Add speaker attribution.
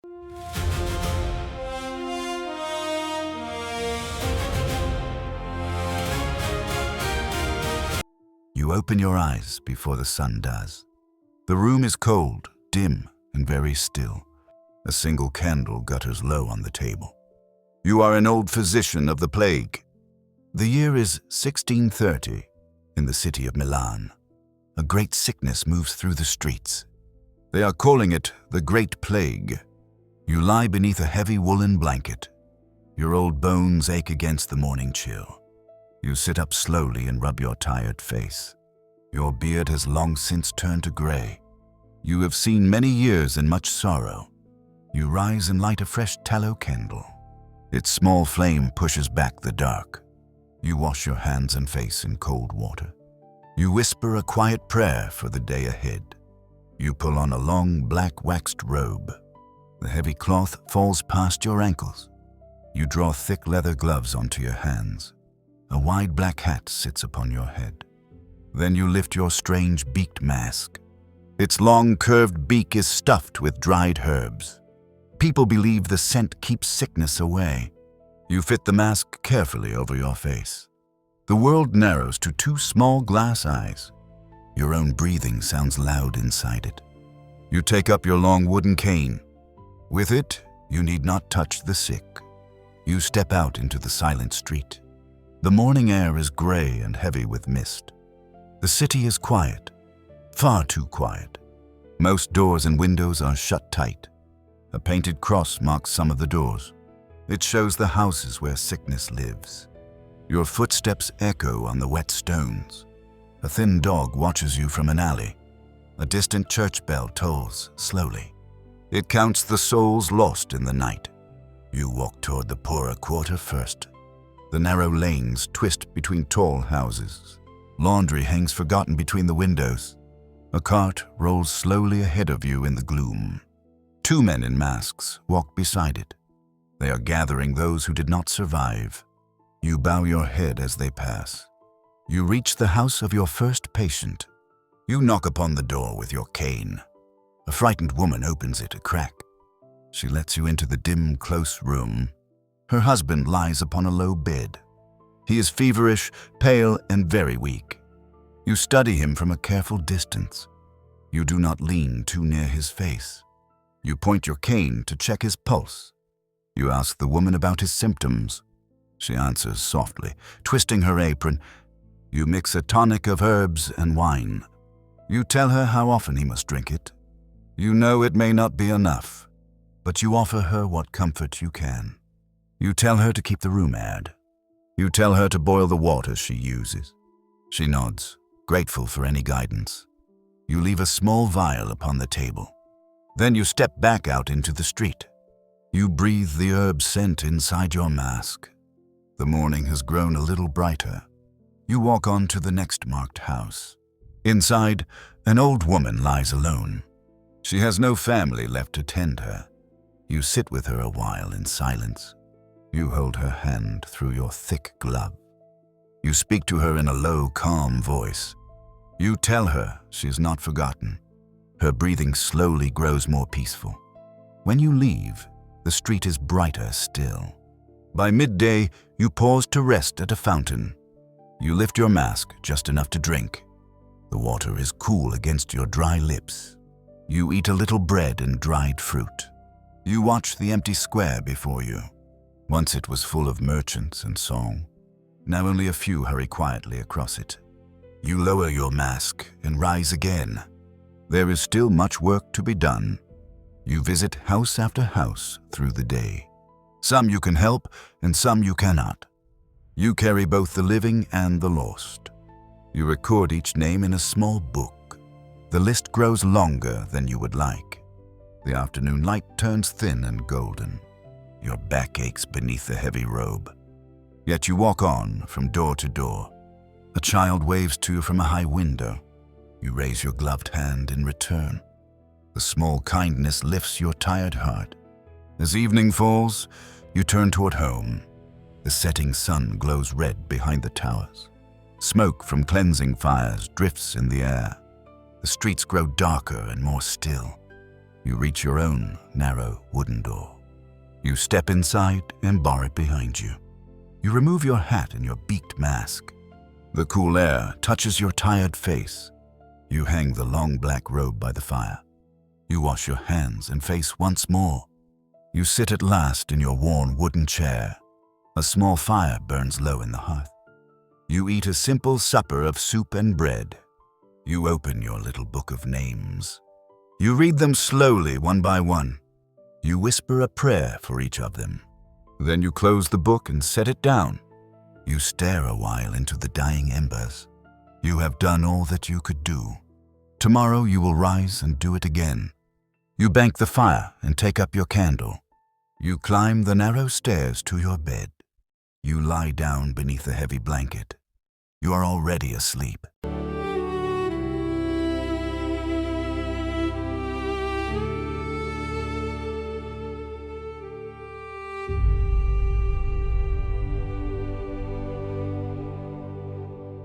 Speaker 1: You open your eyes before the sun does. The room is cold, dim, and very still. A single candle gutters low on the table. You are an old physician of the plague. The year is 1630 in the city of Milan. A great sickness moves through the streets. They are calling it the Great Plague. You lie beneath a heavy woolen blanket. Your old bones ache against the morning chill. You sit up slowly and rub your tired face. Your beard has long since turned to gray. You have seen many years and much sorrow. You rise and light a fresh tallow candle. Its small flame pushes back the dark. You wash your hands and face in cold water. You whisper a quiet prayer for the day ahead. You pull on a long black waxed robe. The heavy cloth falls past your ankles. You draw thick leather gloves onto your hands. A wide black hat sits upon your head. Then you lift your strange beaked mask. Its long curved beak is stuffed with dried herbs. People believe the scent keeps sickness away. You fit the mask carefully over your face. The world narrows to two small glass eyes. Your own breathing sounds loud inside it. You take up your long wooden cane. With it, you need not touch the sick. You step out into the silent street. The morning air is gray and heavy with mist. The city is quiet, far too quiet. Most doors and windows are shut tight. A painted cross marks some of the doors. It shows the houses where sickness lives. Your footsteps echo on the wet stones. A thin dog watches you from an alley. A distant church bell tolls slowly. It counts the souls lost in the night. You walk toward the poorer quarter first. The narrow lanes twist between tall houses. Laundry hangs forgotten between the windows. A cart rolls slowly ahead of you in the gloom. Two men in masks walk beside it. They are gathering those who did not survive. You bow your head as they pass. You reach the house of your first patient. You knock upon the door with your cane. A frightened woman opens it a crack. She lets you into the dim, close room. Her husband lies upon a low bed. He is feverish, pale, and very weak. You study him from a careful distance. You do not lean too near his face. You point your cane to check his pulse. You ask the woman about his symptoms. She answers softly, twisting her apron. You mix a tonic of herbs and wine. You tell her how often he must drink it. You know it may not be enough, but you offer her what comfort you can. You tell her to keep the room aired. You tell her to boil the water she uses. She nods, grateful for any guidance. You leave a small vial upon the table. Then you step back out into the street. You breathe the herb scent inside your mask. The morning has grown a little brighter. You walk on to the next marked house. Inside, an old woman lies alone. She has no family left to tend her. You sit with her a while in silence. You hold her hand through your thick glove. You speak to her in a low, calm voice. You tell her she is not forgotten. Her breathing slowly grows more peaceful. When you leave, the street is brighter still. By midday, you pause to rest at a fountain. You lift your mask just enough to drink. The water is cool against your dry lips. You eat a little bread and dried fruit. You watch the empty square before you. Once it was full of merchants and song. Now only a few hurry quietly across it. You lower your mask and rise again. There is still much work to be done. You visit house after house through the day. Some you can help and some you cannot. You carry both the living and the lost. You record each name in a small book. The list grows longer than you would like. The afternoon light turns thin and golden. Your back aches beneath the heavy robe. Yet you walk on from door to door. A child waves to you from a high window. You raise your gloved hand in return. The small kindness lifts your tired heart. As evening falls, you turn toward home. The setting sun glows red behind the towers. Smoke from cleansing fires drifts in the air. The streets grow darker and more still. You reach your own narrow wooden door. You step inside and bar it behind you. You remove your hat and your beaked mask. The cool air touches your tired face. You hang the long black robe by the fire. You wash your hands and face once more. You sit at last in your worn wooden chair. A small fire burns low in the hearth. You eat a simple supper of soup and bread. You open your little book of names. You read them slowly, one by one. You whisper a prayer for each of them. Then you close the book and set it down. You stare a while into the dying embers. You have done all that you could do. Tomorrow you will rise and do it again. You bank the fire and take up your candle. You climb the narrow stairs to your bed. You lie down beneath a heavy blanket. You are already asleep.